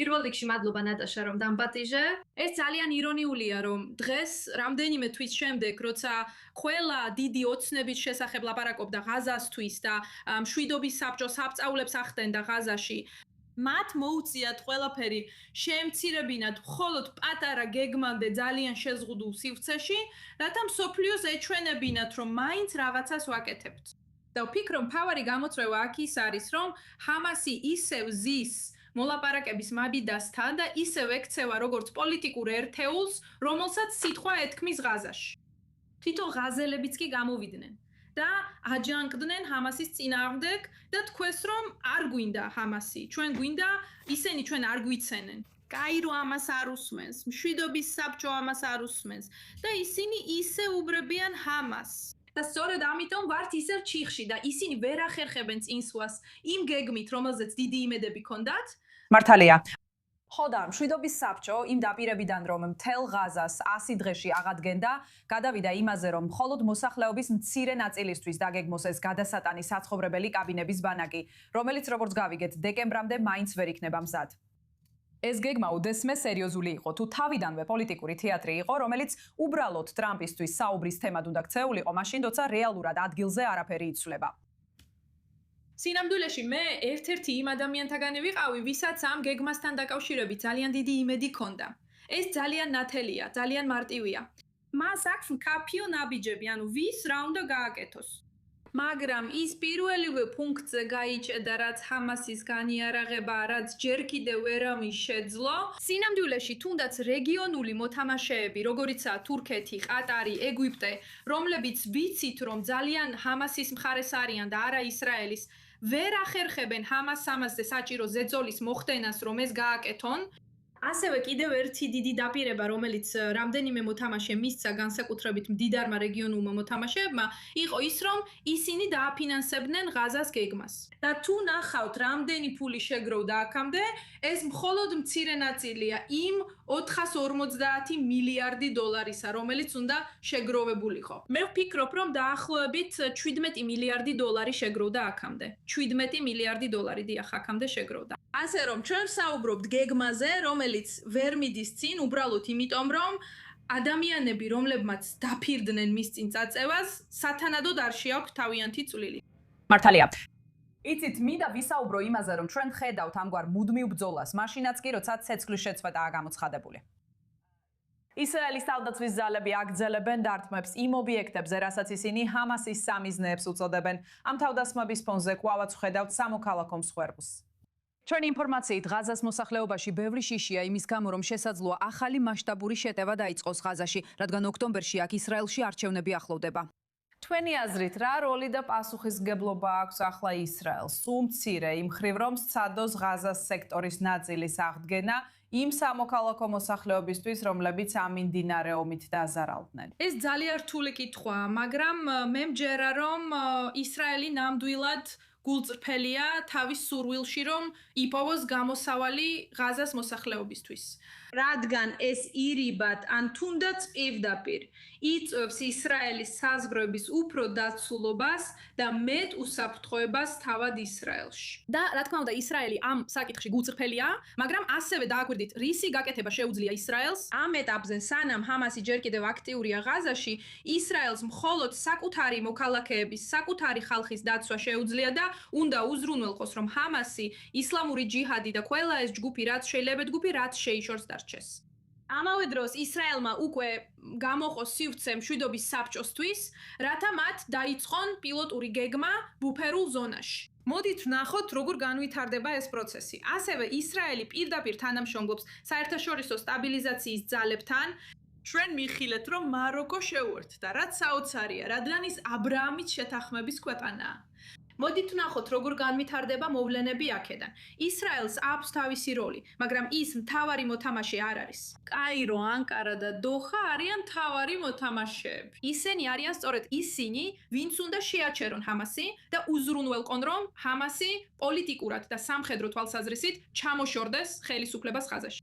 პირველ რიგში მადლობა ნატაშა რომ დამპატიჟე. ეს ძალიან ირონიულია რომ დღეს რამდენიმე თვის შემდეგ როცა ყველა დიდი ოცნების შესახებ ლაპარაკობდა ღაზასთვის და მშვიდობის საბჭოს საბწაულებს ახდენდა ღაზაში მათ მოუწიათ ყველაფერი შეემცირებინათ მხოლოდ პატარა გეგმამდე ძალიან შეზღუდულ სივრცეში, რათა მსოფლიოს ეჩვენებინათ რომ მაინც რაღაცას ვაკეთებთ. და ვფიქრობ მთავარი გამოწვევა აქ ის არის რომ ჰამასი ისევ ზის მოლაპარაკების მაბიდასთან და ისევ ექცევა როგორც პოლიტიკურ ერთეულს, რომელსაც სიტყვა ეთქმის ღაზაში. თვითონ ღაზელებიც კი გამოვიდნენ და აჯანყდნენ ჰამასის წინააღმდეგ და თქვეს რომ არ გვინდა ჰამასი, ჩვენ გვინდა ისინი ჩვენ არ გვიცენენ. კაირო ამას არ უსმენს, მშვიდობის საბჭო ამას არ უსმენს და ისინი ისე უბრებიან ჰამას. და სწორედ ამიტომ ვართ ისევ ჩიხში და ისინი ვერ ახერხებენ წინსვლას იმ გეგმით, რომელზეც დიდი იმედები ჰქონდათ. მართალია. ხოდა მშვიდობის საბჭო იმ დაპირებიდან რომ მთელ ღაზას 100 დღეში აღადგენდა, გადავიდა იმაზე რომ მხოლოდ მოსახლეობის მცირე ნაწილისთვის დაგეგმოს ეს გადასატანი საცხოვრებელი კაბინების ბანაკი, რომელიც როგორც გავიგეთ, დეკემბრამდე მაინც ვერ იქნება მზად. ეს გეგმა უდესმე სერიოზული იყო, თუ თავიდანვე პოლიტიკური თეატრი იყო, რომელიც უბრალოდ ტრამპისთვის საუბრის თემად უნდა ქცეულიყო, მაშინ როცა რეალურად ადგილზე არაფერი იცვლება. სინამდვილეში მე ერთ-ერთი იმ ადამიანთაგანი ვიყავი, ვისაც ამ გეგმასთან დაკავშირებით ძალიან დიდი იმედი ჰქონდა. ეს ძალიან ნათელია, ძალიან მარტივია. მას აქვს მკაფიო ნაბიჯები, ანუ ვის რა უნდა გააკეთოს. მაგრამ ის პირველივე პუნქტზე გაიჭედა, რაც ჰამასის განიარაღება, რაც ჯერ კიდევ ვერავინ შეძლო. სინამდვილეში თუნდაც რეგიონული მოთამაშეები, როგორიცაა თურქეთი, ყატარი, ეგვიპტე, რომლებიც ვიცით, რომ ძალიან ჰამასის მხარეს არიან და არა ისრაელის, ვერ ახერხებენ ჰამას ამაზე საჭირო ზეწოლის მოხდენას, რომ ეს გააკეთონ. ასევე კიდევ ერთი დიდი დაპირება, რომელიც რამდენიმე მოთამაშე მისცა განსაკუთრებით მდიდარმა რეგიონულმა მოთამაშეებმა, იყო ის, რომ ისინი დააფინანსებდნენ ღაზას გეგმას. და თუ ნახავთ, რამდენი ფული შეგროვდა აქამდე, ეს მხოლოდ მცირე ნაწილია იმ 450 მილიარდი დოლარისა, რომელიც უნდა შეგროვებულიყო. მე ვფიქრობ, რომ დაახლოებით 17 მილიარდი დოლარი შეგროვდა აქამდე. 17 მილიარდი დოლარი დიახ, აქამდე შეგროვდა. ასე რომ ჩვენ ვსაუბრობთ გეგმაზე, რომელიც ვერ მიდის წინ, უბრალოდ იმიტომ, რომ ადამიანები, რომლებმაც დაფირდნენ მის წინ წაწევას, სათანადოდ არ შეაქვთ თავიანთი წვლილი. მართალია. იცით, მინდა ვისაუბრო იმაზე, რომ ჩვენ ხედავთ ამგვარ მუდმივ ბრძოლას, მაშინაც კი, როცა ცეცხლის შეწყვეტაა გამოცხადებული. ისრაელის თავდაცვის ძალები აგრძელებენ დარტყმებს იმ ობიექტებზე, რასაც ისინი ჰამასის სამიზნეებს უწოდებენ. ამ თავდასხმების ფონზე კვლავაც ვხედავთ სამოქალაქო მსხვერპლს. ჩვენი ინფორმაციით, ღაზას მოსახლეობაში ბევრი შიშია იმის გამო, რომ შესაძლოა ახალი მასშტაბური შეტევა დაიწყოს ღაზაში, რადგან ოქტომბერში აქ ისრაელში არჩევნები ახლოვდება. თქვენი აზრით, რა როლი და პასუხისმგებლობა აქვს ახლა ისრაელს? სულ მცირე იმ მხრივ, რომ სცადოს ღაზას სექტორის ნაწილის აღდგენა იმ სამოქალაქო მოსახლეობისთვის, რომლებიც ამ მიმდინარე ომით დაზარალდნენ. ეს ძალიან რთული კითხვაა, მაგრამ მე მჯერა, რომ ისრაელი ნამდვილად გულწრფელია თავის სურვილში, რომ იპოვოს გამოსავალი ღაზას მოსახლეობისთვის. რადგან ეს ირიბად ან თუნდაც პირდაპირ იწვევს ისრაელის საზღვრების უფრო დაცულობას და მეტ უსაფრთხოებას თავად ისრაელში. და რა თქმა უნდა, ისრაელი ამ საკითხში გულწრფელია, მაგრამ ასევე დააკვირდით, რისი გაკეთება შეუძლია ისრაელს. ამ ეტაპზე, სანამ ჰამასი ჯერ კიდევ აქტიურია ღაზაში, ისრაელს მხოლოდ საკუთარი მოქალაქეების, საკუთარი ხალხის დაცვა შეუძლია და უნდა უზრუნველყოს, რომ ჰამასი, ისლამური ჯიჰადი და ყველა ეს ჯგუფი, რაც შეიძლება ჯგუფი, რაც შეიშორს დარჩეს. ამავე დროს ისრაელმა უკვე გამოყო სივრცე მშვიდობის საბჭოსთვის, რათა მათ დაიწყონ პილოტური გეგმა ბუფერულ ზონაში. მოდით ვნახოთ, როგორ განვითარდება ეს პროცესი. ასევე ისრაელი პირდაპირ თანამშრომლობს საერთაშორისო სტაბილიზაციის ძალებთან. ჩვენ მიხილეთ, რომ მაროკო შეუერთდა, რაც საოცარია, რადგან ის აბრაამის შეთანხმების ქვეყანაა. მოდით ვნახოთ, როგორ განვითარდება მოვლენები აქედან. ისრაელს აქვს თავისი როლი, მაგრამ ის მთავარი მოთამაშე არ არის. კაირო, ანკარა და დოხა არიან მთავარი მოთამაშეები. ისინი არიან სწორედ ისინი, ვინც უნდა შეაჩერონ ჰამასი და უზრუნველყონ, რომ ჰამასი პოლიტიკურად და სამხედრო თვალსაზრისით ჩამოშორდეს ხელისუფლებას ღაზაში.